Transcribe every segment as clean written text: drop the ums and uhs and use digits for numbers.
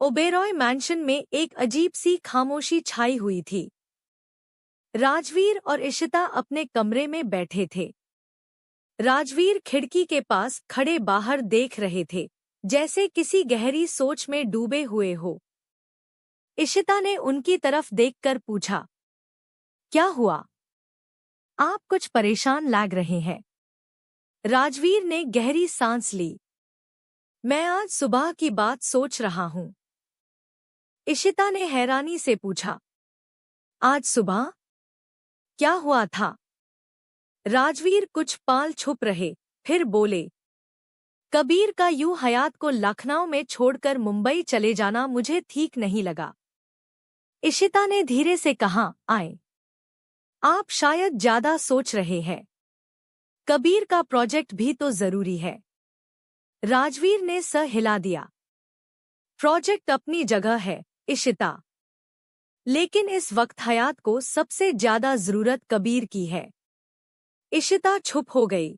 Oberoi mention में एक अजीब सी खामोशी छाई हुई थी। राजवीर और इशिता अपने कमरे में बैठे थे। राजवीर खिड़की के पास खड़े बाहर देख रहे थे, जैसे किसी गहरी सोच में डूबे हुए हो। इशिता ने उनकी तरफ देखकर पूछा, क्या हुआ? आप कुछ परेशान लग रहे हैं। राजवीर ने गहरी सांस ली। मैं आज सुबह की बात सोच रहा हूं। इशिता ने हैरानी से पूछा, आज सुबह? क्या हुआ था? राजवीर कुछ पल चुप रहे, फिर बोले, कबीर का यूं हयात को लखनऊ में छोड़कर मुंबई चले जाना मुझे ठीक नहीं लगा। इशिता ने धीरे से कहा, आए। आप शायद ज्यादा सोच रहे हैं। कबीर का प्रोजेक्ट भी तो जरूरी है। राजवीर ने सर हिला दिया। प्रोजेक्ट अपनी जगह है, इशिता। लेकिन इस वक्त हयात को सबसे ज्यादा जरूरत कबीर की है। इशिता चुप हो गई।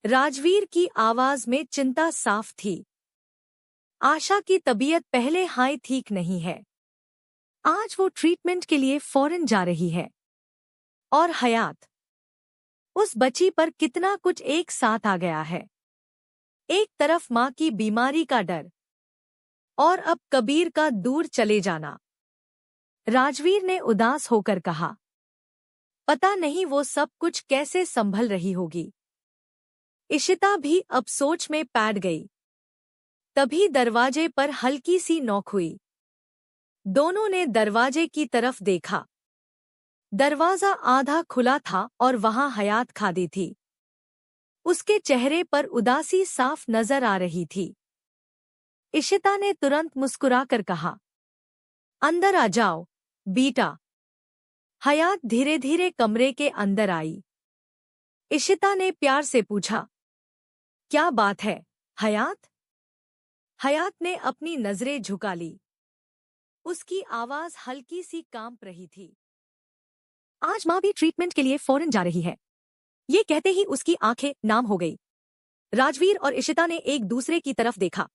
राजवीर की आवाज में चिंता साफ थी। आशा की तबीयत पहले हाई ठीक नहीं है। आज वो ट्रीटमेंट के लिए फॉरेन जा रही है। और हयात, उस बच्ची पर कितना कुछ एक साथ आ गया है। एक तरफ माँ की बीमारी का डर, और अब कबीर का दूर चले जाना। राजवीर ने उदास होकर कहा, पता नहीं वो सब कुछ कैसे संभल रही होगी। इशिता भी अब सोच में पैठ गई। तभी दरवाजे पर हल्की सी नॉक हुई। दोनों ने दरवाजे की तरफ देखा। दरवाजा आधा खुला था और वहां हयात खड़ी थी। उसके चेहरे पर उदासी साफ नजर आ रही थी। इशिता ने तुरंत मुस्कुराकर कहा, अंदर आ जाओ, बेटा। हयात धीरे धीरे कमरे के अंदर आई। इशिता ने प्यार से पूछा, क्या बात है, हयात? हयात ने अपनी नजरें झुका ली। उसकी आवाज हल्की सी कांप रही थी। आज माँ भी ट्रीटमेंट के लिए फॉरेन जा रही है। ये कहते ही उसकी आंखें नाम हो गई। राजवीर और इशिता ने एक दूसरे की तरफ देखा।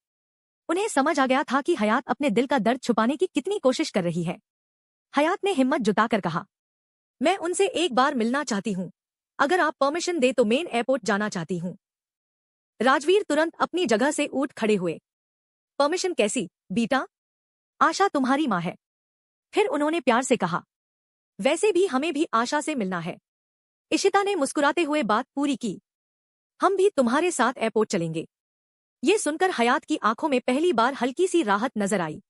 उन्हें समझ आ गया था कि हयात अपने दिल का दर्द छुपाने की कितनी कोशिश कर रही है। हयात ने हिम्मत जुटाकर कहा, मैं उनसे एक बार मिलना चाहती हूँ। अगर आप परमिशन दे तो मेन एयरपोर्ट जाना चाहती हूँ। राजवीर तुरंत अपनी जगह से उठ खड़े हुए। परमिशन कैसी, बेटा? आशा तुम्हारी माँ है। फिर उन्होंने प्यार से कहा, वैसे भी हमें भी आशा से मिलना है। इशिता ने मुस्कुराते हुए बात पूरी की, हम भी तुम्हारे साथ एयरपोर्ट चलेंगे। ये सुनकर हयात की आंखों में पहली बार हल्की सी राहत नजर आई।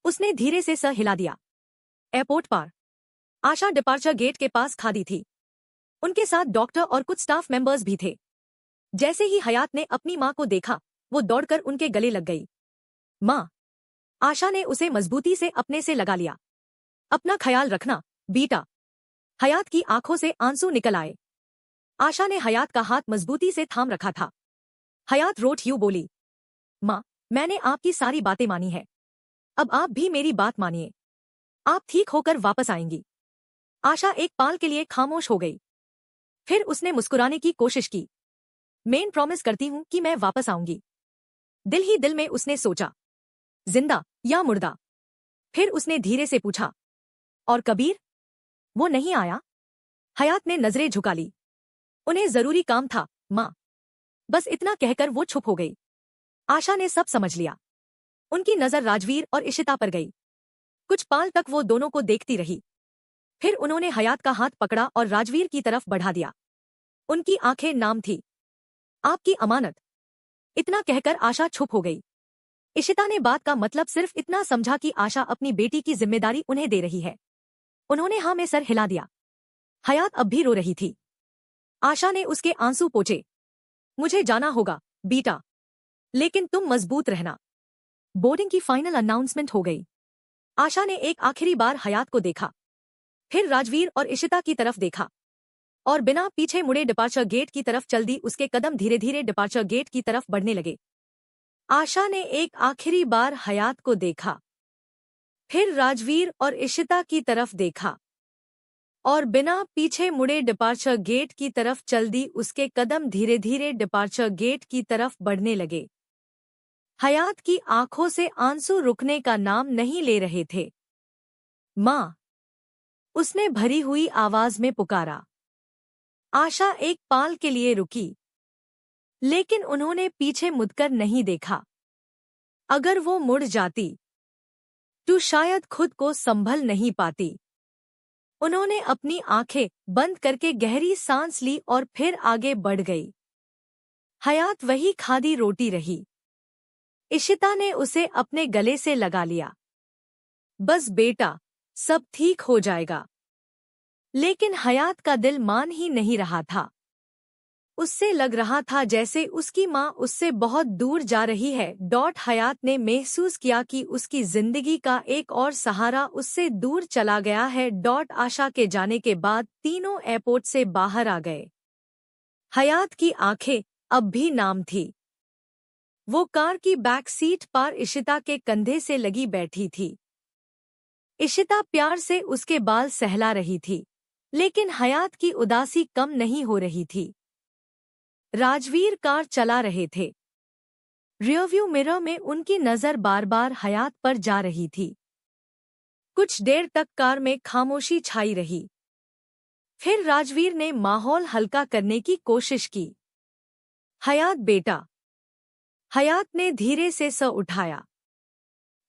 उसने धीरे से सर हिला दिया। एयरपोर्ट पर आशा डिपार्चर गेट के पास खड़ी थी। उनके साथ डॉक्टर और कुछ स्टाफ मेंबर्स भी थे। जैसे ही हयात ने अपनी माँ को देखा, वो दौड़कर उनके गले लग गई। माँ! आशा ने उसे मजबूती से अपने से लगा लिया। अपना ख्याल रखना, बेटा। हयात की आंखों से आंसू निकल आए। आशा ने हयात का हाथ मजबूती से थाम रखा था। हयात रोट यूं बोली, माँ, मैंने आपकी सारी बातें मानी है। अब आप भी मेरी बात मानिए। आप ठीक होकर वापस आएंगी। आशा एक पल के लिए खामोश हो गई। फिर उसने मुस्कुराने की कोशिश की। मैं प्रॉमिस करती हूँ कि मैं वापस आऊंगी। दिल ही दिल में उसने सोचा, जिंदा या मुर्दा। फिर उसने धीरे से पूछा, और कबीर? वो नहीं आया? हयात ने नजरें झुका ली। उन्हें जरूरी काम था, माँ। बस इतना कहकर वो चुप हो गई। आशा ने सब समझ लिया। उनकी नजर राजवीर और इशिता पर गई। कुछ पल तक वो दोनों को देखती रही। फिर उन्होंने हयात का हाथ पकड़ा और राजवीर की तरफ बढ़ा दिया। उनकी आंखें नाम थी। आपकी अमानत। इतना कहकर आशा चुप हो गई। इशिता ने बात का मतलब सिर्फ इतना समझा कि आशा अपनी बेटी की जिम्मेदारी उन्हें दे रही है। उन्होंने हाँ में सर हिला दिया। हयात अब भी रो रही थी। आशा ने उसके आंसू पोंछे। मुझे जाना होगा, बेटा। लेकिन तुम मजबूत रहना। बोर्डिंग की फाइनल अनाउंसमेंट हो गई। आशा ने एक आखिरी बार हयात को देखा, फिर राजवीर और इशिता की तरफ देखा, और बिना पीछे मुड़े डिपार्चर गेट की तरफ चल दी। उसके कदम धीरे धीरे डिपार्चर गेट की तरफ बढ़ने लगे। आशा ने एक आखिरी बार हयात को देखा, फिर राजवीर और इशिता की तरफ देखा, और बिना पीछे मुड़े डिपार्चर गेट की तरफ चल दी। उसके कदम धीरे धीरे डिपार्चर गेट की तरफ बढ़ने लगे। हयात की आंखों से आंसू रुकने का नाम नहीं ले रहे थे। माँ, उसने भरी हुई आवाज में पुकारा। आशा एक पल के लिए रुकी, लेकिन उन्होंने पीछे मुड़कर नहीं देखा। अगर वो मुड़ जाती तो शायद खुद को संभल नहीं पाती। उन्होंने अपनी आंखें बंद करके गहरी सांस ली और फिर आगे बढ़ गई। हयात वही खादी रोटी रही। इशिता ने उसे अपने गले से लगा लिया। बस बेटा, सब ठीक हो जाएगा। लेकिन हयात का दिल मान ही नहीं रहा था। उससे लग रहा था जैसे उसकी माँ उससे बहुत दूर जा रही है। हयात ने महसूस किया कि उसकी जिंदगी का एक और सहारा उससे दूर चला गया है। आशा के जाने के बाद तीनों एयरपोर्ट से बाहर आ गए। हयात की आंखें अब भी नाम थी। वो कार की बैक सीट पर इशिता के कंधे से लगी बैठी थी। इशिता प्यार से उसके बाल सहला रही थी, लेकिन हयात की उदासी कम नहीं हो रही थी। राजवीर कार चला रहे थे। रियरव्यू मिरर में उनकी नजर बार बार हयात पर जा रही थी। कुछ देर तक कार में खामोशी छाई रही। फिर राजवीर ने माहौल हल्का करने की कोशिश की। हयात बेटा। हयात ने धीरे से सर उठाया।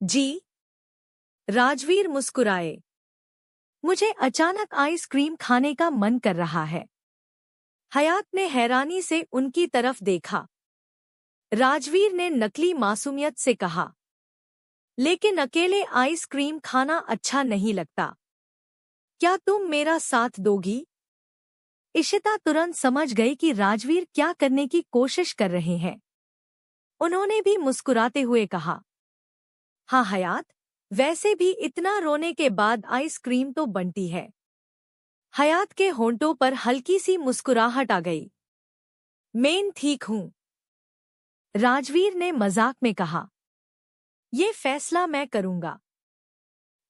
जी। राजवीर मुस्कुराए। मुझे अचानक आइसक्रीम खाने का मन कर रहा है। हयात ने हैरानी से उनकी तरफ देखा। राजवीर ने नकली मासूमियत से कहा, लेकिन अकेले आइसक्रीम खाना अच्छा नहीं लगता। क्या तुम मेरा साथ दोगी? इशिता तुरंत समझ गई कि राजवीर क्या करने की कोशिश कर रहे हैं। उन्होंने भी मुस्कुराते हुए कहा, हाँ हयात, वैसे भी इतना रोने के बाद आइसक्रीम तो बनती है। हयात के होंठों पर हल्की सी मुस्कुराहट आ गई। मैं ठीक हूं, राजवीर ने मजाक में कहा। ये फैसला मैं करूंगा।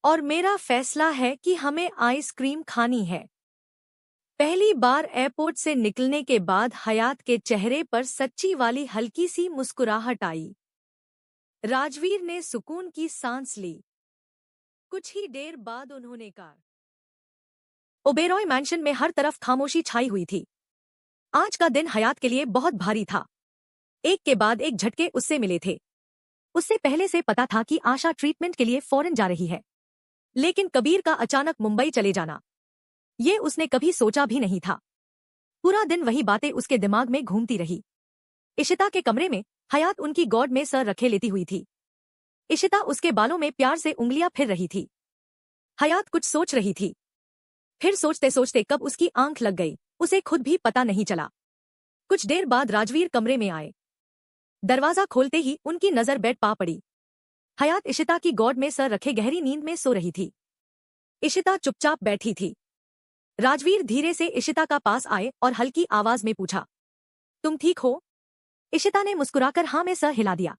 और मेरा फैसला है कि हमें आइसक्रीम खानी है। पहली बार एयरपोर्ट से निकलने के बाद हयात के चेहरे पर सच्ची वाली हल्की सी मुस्कुराहट आई। राजवीर ने सुकून की सांस ली। कुछ ही देर बाद उन्होंने कार ओबेरॉय मैंशन में हर तरफ खामोशी छाई हुई थी। आज का दिन हयात के लिए बहुत भारी था। एक के बाद एक झटके उससे मिले थे। उससे पहले से पता था कि आशा ट्रीटमेंट के लिए फॉरेन जा रही है, लेकिन कबीर का अचानक मुंबई चले जाना, ये उसने कभी सोचा भी नहीं था। पूरा दिन वही बातें उसके दिमाग में घूमती रही। इशिता के कमरे में हयात उनकी गोद में सर रखे लेटी हुई थी। इशिता उसके बालों में प्यार से उंगलियां फिर रही थी। हयात कुछ सोच रही थी। फिर सोचते सोचते कब उसकी आंख लग गई, उसे खुद भी पता नहीं चला। कुछ देर बाद राजवीर कमरे में आए। दरवाजा खोलते ही उनकी नजर बेड पा पड़ी। हयात इशिता की गोद में सर रखे गहरी नींद में सो रही थी। इशिता चुपचाप बैठी थी। राजवीर धीरे से इशिता का पास आए और हल्की आवाज में पूछा, तुम ठीक हो? इशिता ने मुस्कुराकर हाँ में सर हिला दिया।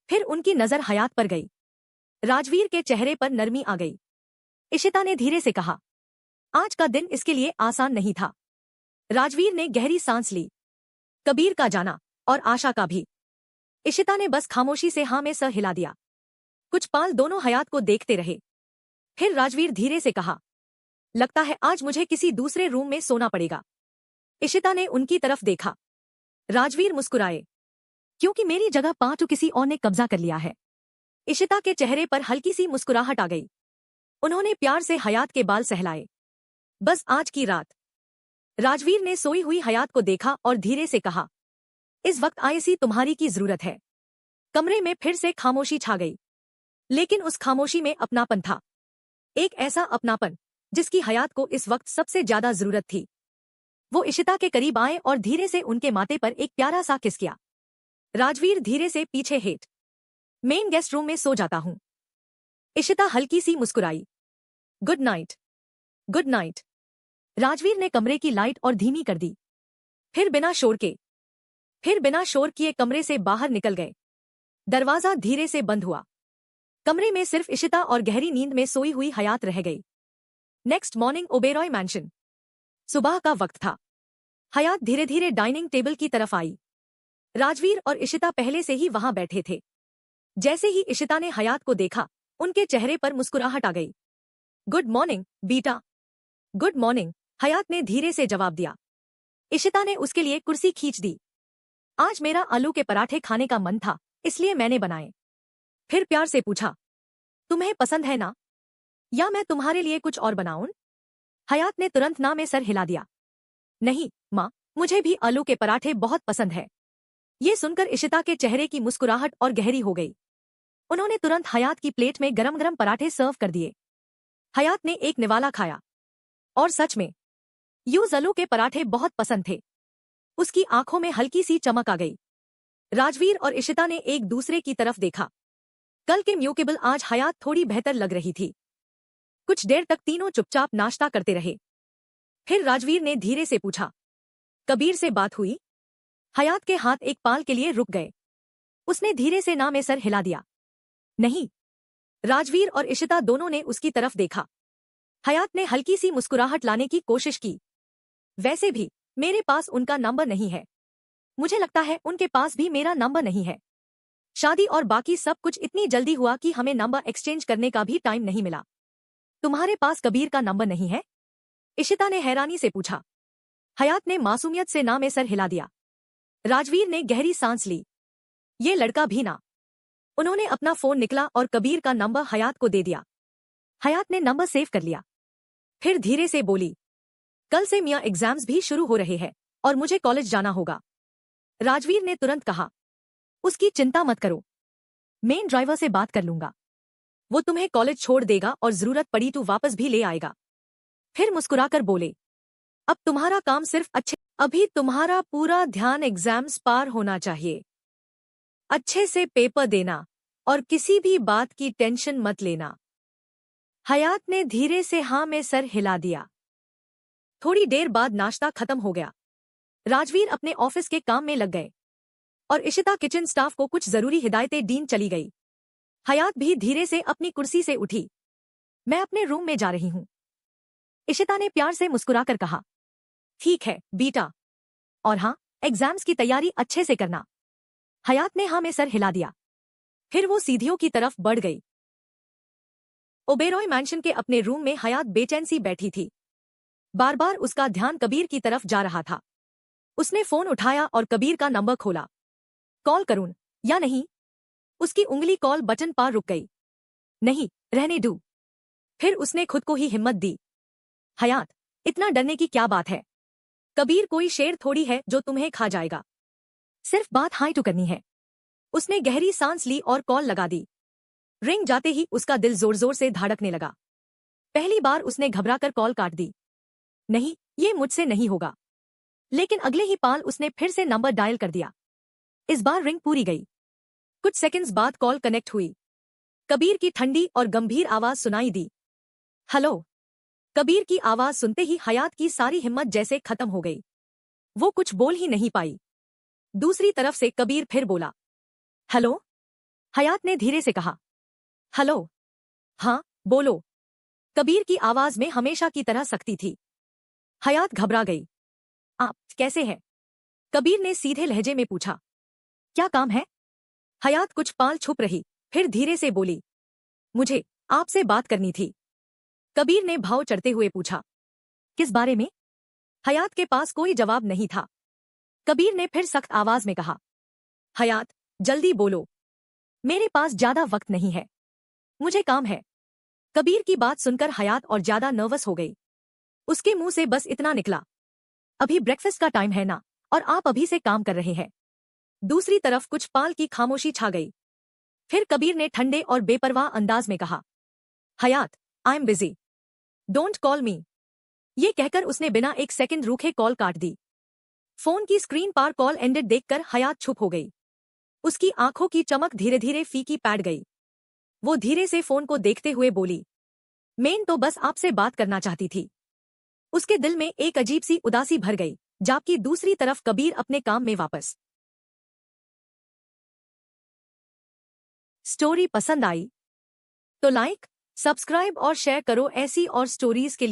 फिर उनकी नजर हयात पर गई। राजवीर के चेहरे पर नरमी आ गई। इशिता ने धीरे से कहा, आज का दिन इसके लिए आसान नहीं था। राजवीर ने गहरी सांस ली। कबीर का जाना और आशा का भी। इशिता ने बस खामोशी से हाँ में सर हिला दिया। कुछ पल दोनों हयात को देखते रहे। फिर राजवीर धीरे से कहा, लगता है आज मुझे किसी दूसरे रूम में सोना पड़ेगा। इशिता ने उनकी तरफ देखा। राजवीर मुस्कुराए, क्योंकि मेरी जगह पा तो किसी और ने कब्जा कर लिया है। इशिता के चेहरे पर हल्की सी मुस्कुराहट आ गई। उन्होंने प्यार से हयात के बाल सहलाए। बस आज की रात। राजवीर ने सोई हुई हयात को देखा और धीरे से कहा, इस वक्त आईसी तुम्हारी की जरूरत है। कमरे में फिर से खामोशी छा गई, लेकिन उस खामोशी में अपनापन था। एक ऐसा अपनापन जिसकी हयात को इस वक्त सबसे ज्यादा जरूरत थी। वो इशिता के करीब आए और धीरे से उनके माथे पर एक प्यारा सा किस किया। राजवीर धीरे से पीछे हेट मेन गेस्ट रूम में सो जाता हूं। इशिता हल्की सी मुस्कुराई। Good night. Good night. Rajveer ने कमरे की लाइट और धीमी कर दी। फिर बिना शोर किए कमरे से बाहर निकल गए। दरवाजा धीरे से बंद हुआ। कमरे में सिर्फ इशिता और गहरी नींद में सोई हुई हयात रह गई। Next morning Oberoi mention. सुबह का वक्त था। हयात धीरे धीरे डाइनिंग टेबल की तरफ आई। राजवीर और इशिता पहले से ही वहां बैठे थे। जैसे ही इशिता ने हयात को देखा, उनके चेहरे पर मुस्कुराहट आ गई। गुड मॉर्निंग बीटा। गुड मॉर्निंग, हयात ने धीरे से जवाब दिया। इशिता ने उसके लिए कुर्सी खींच दी। आज मेरा आलू के पराठे खाने का मन था, इसलिए मैंने बनाए। फिर प्यार से पूछा, तुम्हें पसंद है ना, या मैं तुम्हारे लिए कुछ और बनाऊं? हयात ने तुरंत ना में सर हिला दिया। नहीं माँ, मुझे भी आलू के पराठे बहुत पसंद है। ये सुनकर इशिता के चेहरे की मुस्कुराहट और गहरी हो गई। उन्होंने तुरंत हयात की प्लेट में गरम गरम पराठे सर्व कर दिए। हयात ने एक निवाला खाया, और सच में यूज आलू के पराठे बहुत पसंद थे। उसकी आंखों में हल्की सी चमक आ गई। राजवीर और इशिता ने एक दूसरे की तरफ देखा। कल के म्यूकेबल आज हयात थोड़ी बेहतर लग रही थी। कुछ देर तक तीनों चुपचाप नाश्ता करते रहे। फिर राजवीर ने धीरे से पूछा, कबीर से बात हुई? हयात के हाथ एक पाल के लिए रुक गए। उसने धीरे से ना में सर हिला दिया। नहीं। राजवीर और इशिता दोनों ने उसकी तरफ देखा। हयात ने हल्की सी मुस्कुराहट लाने की कोशिश की। वैसे भी मेरे पास उनका नंबर नहीं है। मुझे लगता है उनके पास भी मेरा नंबर नहीं है। शादी और बाकी सब कुछ इतनी जल्दी हुआ कि हमें नंबर एक्सचेंज करने का भी टाइम नहीं मिला। तुम्हारे पास कबीर का नंबर नहीं है? इशिता ने हैरानी से पूछा। हयात ने मासूमियत से ना में सर हिला दिया। राजवीर ने गहरी सांस ली। ये लड़का भी ना। उन्होंने अपना फोन निकला और कबीर का नंबर हयात को दे दिया। हयात ने नंबर सेव कर लिया। फिर धीरे से बोली, कल से मियां एग्जाम्स भी शुरू हो रहे हैं और मुझे कॉलेज जाना होगा। राजवीर ने तुरंत कहा, उसकी चिंता मत करो, मेन ड्राइवर से बात कर लूंगा। वो तुम्हें कॉलेज छोड़ देगा और जरूरत पड़ी तो वापस भी ले आएगा। फिर मुस्कुराकर बोले, अब तुम्हारा काम सिर्फ अभी तुम्हारा पूरा ध्यान एग्जाम्स पार होना चाहिए। अच्छे से पेपर देना और किसी भी बात की टेंशन मत लेना। हयात ने धीरे से हाँ में सर हिला दिया। थोड़ी देर बाद नाश्ता खत्म हो गया। राजवीर अपने ऑफिस के काम में लग गए और इशिता किचन स्टाफ को कुछ जरूरी हिदायतें दीन चली गई। हयात भी धीरे से अपनी कुर्सी से उठी। मैं अपने रूम में जा रही हूँ, इशिता ने प्यार से मुस्कुराकर कहा। ठीक है बीटा, और हाँ, एग्जाम्स की तैयारी अच्छे से करना। हयात ने हाँ में सर हिला दिया। फिर वो सीढ़ियों की तरफ बढ़ गई। ओबेरॉय मैंशन के अपने रूम में हयात बेचैन सी बैठी थी। बार बार उसका ध्यान कबीर की तरफ जा रहा था। उसने फोन उठाया और कबीर का नंबर खोला। कॉल करूं या नहीं? उसकी उंगली कॉल बटन पर रुक गई। नहीं, रहने दो। फिर उसने खुद को ही हिम्मत दी। हयात, इतना डरने की क्या बात है? कबीर कोई शेर थोड़ी है जो तुम्हें खा जाएगा। सिर्फ बात हाई टू करनी है। उसने गहरी सांस ली और कॉल लगा दी। रिंग जाते ही उसका दिल जोर जोर से धड़कने लगा। पहली बार उसने घबराकर कॉल काट दी। नहीं, ये मुझसे नहीं होगा। लेकिन अगले ही पाल उसने फिर से नंबर डायल कर दिया। इस बार रिंग पूरी गई। कुछ सेकंड्स बाद कॉल कनेक्ट हुई। कबीर की ठंडी और गंभीर आवाज सुनाई दी। हेलो। कबीर की आवाज सुनते ही हयात की सारी हिम्मत जैसे खत्म हो गई। वो कुछ बोल ही नहीं पाई। दूसरी तरफ से कबीर फिर बोला, हेलो। हयात ने धीरे से कहा, हेलो। हाँ, बोलो। कबीर की आवाज में हमेशा की तरह सख्ती थी। हयात घबरा गई। आप कैसे हैं? कबीर ने सीधे लहजे में पूछा। क्या काम है? हयात कुछ पाल छुप रही, फिर धीरे से बोली, मुझे आपसे बात करनी थी। कबीर ने भाव चढ़ते हुए पूछा, किस बारे में? हयात के पास कोई जवाब नहीं था। कबीर ने फिर सख्त आवाज में कहा, हयात, जल्दी बोलो, मेरे पास ज्यादा वक्त नहीं है, मुझे काम है। कबीर की बात सुनकर हयात और ज्यादा नर्वस हो गई। उसके मुंह से बस इतना निकला, अभी ब्रेकफास्ट का टाइम है ना, और आप अभी से काम कर रहे हैं। दूसरी तरफ कुछ पाल की खामोशी छा गई। फिर कबीर ने ठंडे और बेपरवाह अंदाज में कहा, Hayat, I am busy, don't call me. ये कहकर उसने बिना एक सेकंड रूखे कॉल काट दी। फोन की स्क्रीन पर कॉल एंडेड देखकर हयात चुप हो गई। उसकी आंखों की चमक धीरे धीरे फीकी पड़ गई। वो धीरे से फोन को देखते हुए बोली, मैं तो बस आपसे बात करना चाहती थी। उसके दिल में एक अजीब सी उदासी भर गई, जबकि दूसरी तरफ कबीर अपने काम में वापस। स्टोरी पसंद आई तो लाइक, सब्सक्राइब और शेयर करो ऐसी और स्टोरीज के लिए।